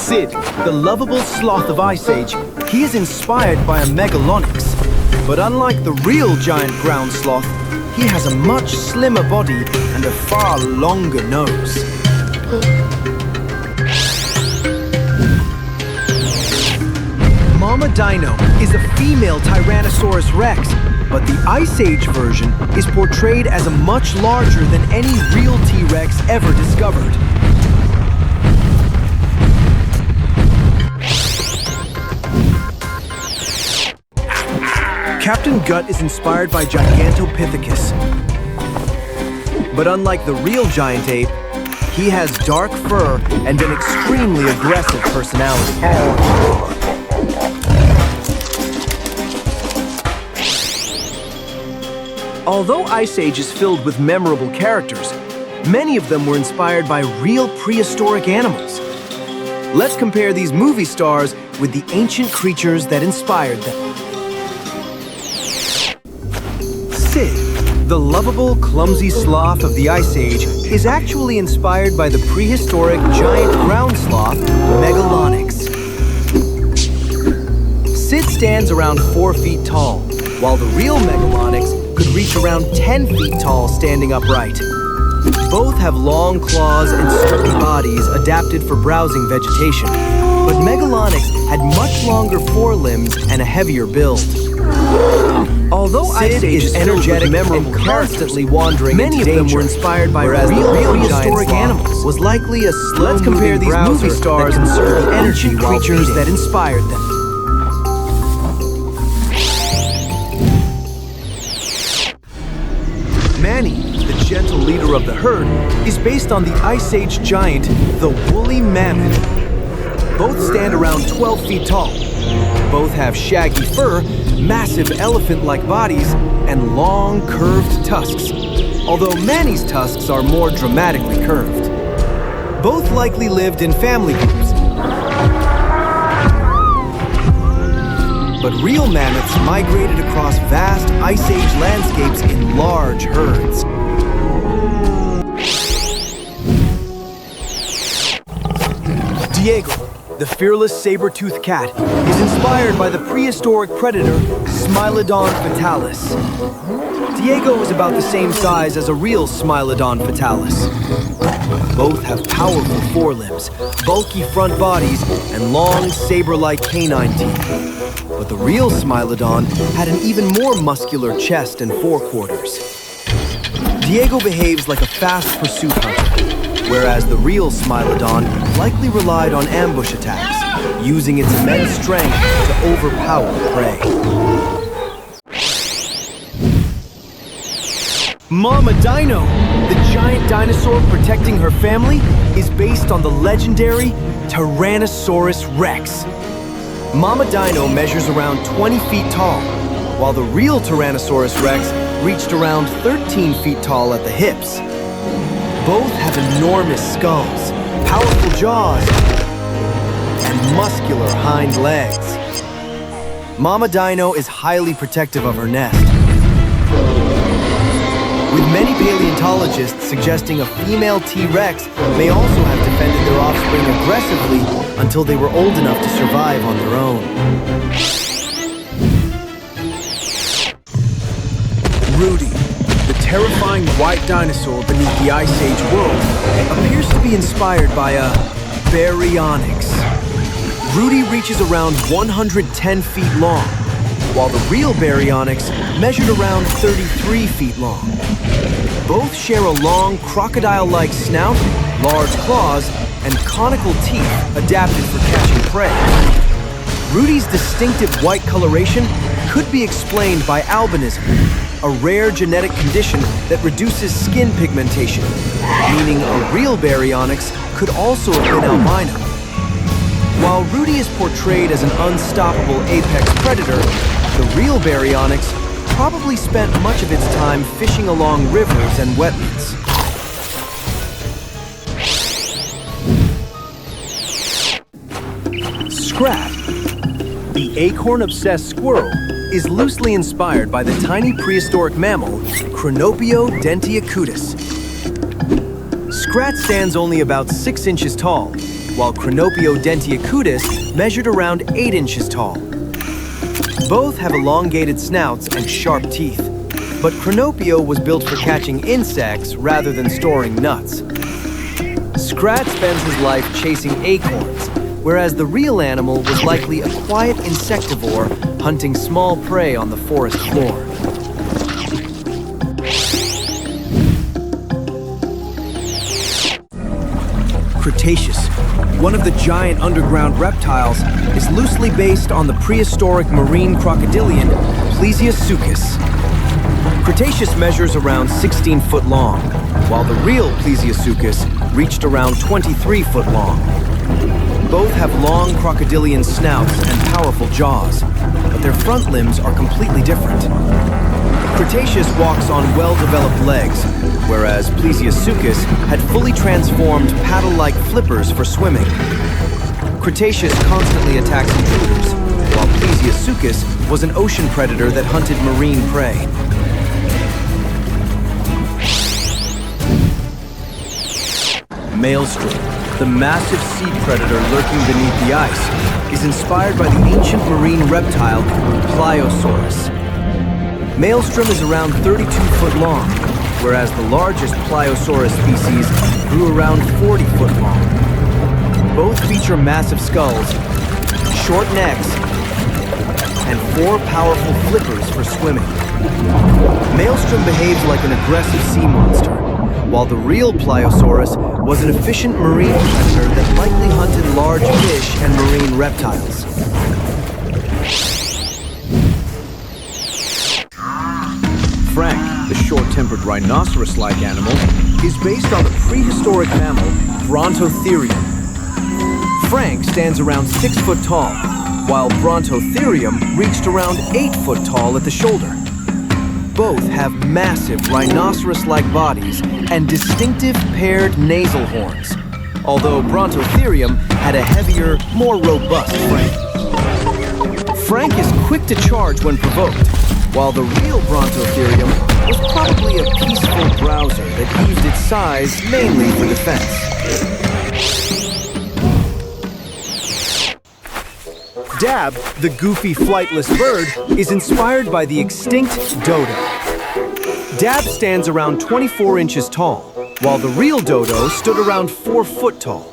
Sid, the lovable sloth of Ice Age, he is inspired by a Megalonyx. But unlike the real giant ground sloth, he has a much slimmer body and a far longer nose. Mama Dino is a female Tyrannosaurus Rex, but the Ice Age version is portrayed as a much larger than any real T-Rex ever discovered. Captain Gut is inspired by Gigantopithecus. But unlike the real giant ape, he has dark fur and an extremely aggressive personality. Although Ice Age is filled with memorable characters, many of them were inspired by real prehistoric animals. Let's compare these movie stars with the ancient creatures that inspired them. Sid, the lovable, clumsy sloth of the Ice Age, is actually inspired by the prehistoric giant ground sloth, Megalonyx. Sid stands around 4 feet tall, while the real Megalonyx could reach around 10 feet tall standing upright. Both have long claws and sturdy bodies adapted for browsing vegetation, but Megalonyx had much longer forelimbs and a heavier build. Although Ice Age is energetic and constantly wandering, many of them were inspired by real prehistoric animals. Was likely a slow. Let's compare these movie stars and conserved energy creatures that inspired them. Manny, the gentle leader of the herd, is based on the Ice Age giant, the woolly mammoth. Both stand around 12 feet tall. Both have shaggy fur, massive elephant-like bodies, and long, curved tusks, although Manny's tusks are more dramatically curved. Both likely lived in family groups, but real mammoths migrated across vast Ice Age landscapes in large herds. Diego, the fearless saber-toothed cat, is inspired by the prehistoric predator Smilodon fatalis. Diego is about the same size as a real Smilodon fatalis. Both have powerful forelimbs, bulky front bodies, and long saber-like canine teeth. But the real Smilodon had an even more muscular chest and forequarters. Diego behaves like a fast pursuit hunter, whereas the real Smilodon likely relied on ambush attacks, using its immense strength to overpower prey. Mama Dino, the giant dinosaur protecting her family, is based on the legendary Tyrannosaurus Rex. Mama Dino measures around 20 feet tall, while the real Tyrannosaurus Rex reached around 13 feet tall at the hips. Both have enormous skulls, powerful jaws, and muscular hind legs. Mama Dino is highly protective of her nest, with many paleontologists suggesting a female T-Rex may also have defended their offspring aggressively until they were old enough to survive on their own. Rudy, the terrifying white dinosaur beneath the Ice Age world, appears to be inspired by a Baryonyx. Rudy reaches around 110 feet long, while the real Baryonyx measured around 33 feet long. Both share a long, crocodile-like snout, large claws, and conical teeth adapted for catching prey. Rudy's distinctive white coloration could be explained by albinism, a rare genetic condition that reduces skin pigmentation, meaning a real Baryonyx could also have been albino. While Rudy is portrayed as an unstoppable apex predator, the real Baryonyx probably spent much of its time fishing along rivers and wetlands. Scrat, the acorn-obsessed squirrel, is loosely inspired by the tiny prehistoric mammal Cronopio dentiacutus. Scrat stands only about 6 inches tall, while Cronopio dentiacudis measured around 8 inches tall. Both have elongated snouts and sharp teeth, but Cronopio was built for catching insects rather than storing nuts. Scrat spends his life chasing acorns, whereas the real animal was likely a quiet insectivore hunting small prey on the forest floor. Cretaceous, one of the giant underground reptiles, is loosely based on the prehistoric marine crocodilian Plesiosuchus. Cretaceous measures around 16 foot long, while the real Plesiosuchus reached around 23 foot long. Both have long crocodilian snouts and powerful jaws, but their front limbs are completely different. Cretaceous walks on well-developed legs, whereas Plesiosuchus had fully transformed paddle-like flippers for swimming. Cretaceous constantly attacks intruders, while Plesiosuchus was an ocean predator that hunted marine prey. Maelstrom, the massive sea predator lurking beneath the ice, is inspired by the ancient marine reptile Pliosaurus. Maelstrom is around 32 foot long, whereas the largest Pliosaurus species grew around 40 foot long. Both feature massive skulls, short necks, and 4 powerful flippers for swimming. Maelstrom behaves like an aggressive sea monster, while the real Pliosaurus was an efficient marine predator that likely hunted large fish and marine reptiles. Frank, the short-tempered rhinoceros-like animal, is based on the prehistoric mammal Brontotherium. Frank stands around 6 foot tall, while Brontotherium reached around 8 foot tall at the shoulder. Both have massive rhinoceros-like bodies and distinctive paired nasal horns, although Brontotherium had a heavier, more robust frame. Frank is quick to charge when provoked, while the real Brontotherium was probably a peaceful browser that used its size mainly for defense. Dab, the goofy flightless bird, is inspired by the extinct Dodo. Dab stands around 24 inches tall, while the real Dodo stood around 4 foot tall.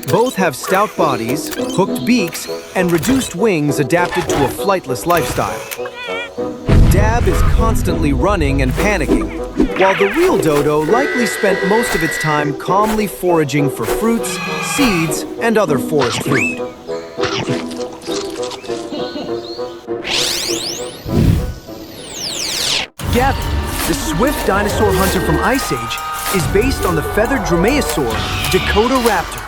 Both have stout bodies, hooked beaks, and reduced wings adapted to a flightless lifestyle. Dab is constantly running and panicking, while the real Dodo likely spent most of its time calmly foraging for fruits, seeds, and other forest food. Gavin, the swift dinosaur hunter from Ice Age, is based on the feathered dromaeosaur Dakota raptor.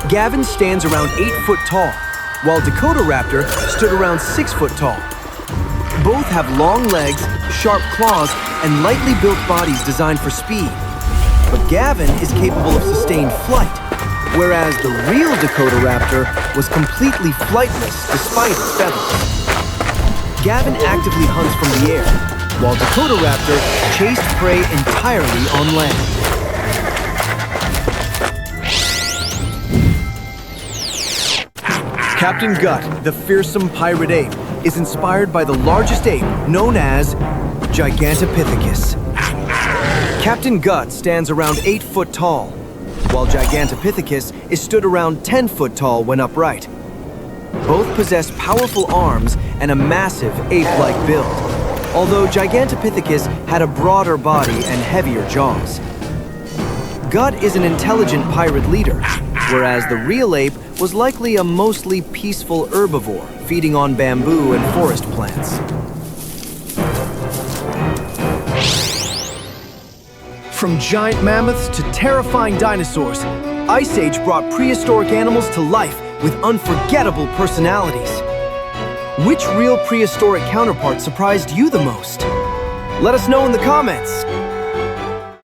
Gavin stands around 8 foot tall, while Dakota raptor stood around 6 foot tall. Both have long legs, sharp claws, and lightly built bodies designed for speed. But Gavin is capable of sustained flight, whereas the real Dakota raptor was completely flightless despite its feathers. Gavin actively hunts from the air, while Dakota raptor chased prey entirely on land. Captain Gut, the fearsome pirate ape, is inspired by the largest ape known as Gigantopithecus. Captain Gut stands around 8 foot tall, while Gigantopithecus is stood around 10 foot tall when upright. Both possess powerful arms and a massive ape-like build, although Gigantopithecus had a broader body and heavier jaws. Gut is an intelligent pirate leader, whereas the real ape was likely a mostly peaceful herbivore, feeding on bamboo and forest plants. From giant mammoths to terrifying dinosaurs, Ice Age brought prehistoric animals to life with unforgettable personalities. Which real prehistoric counterpart surprised you the most? Let us know in the comments.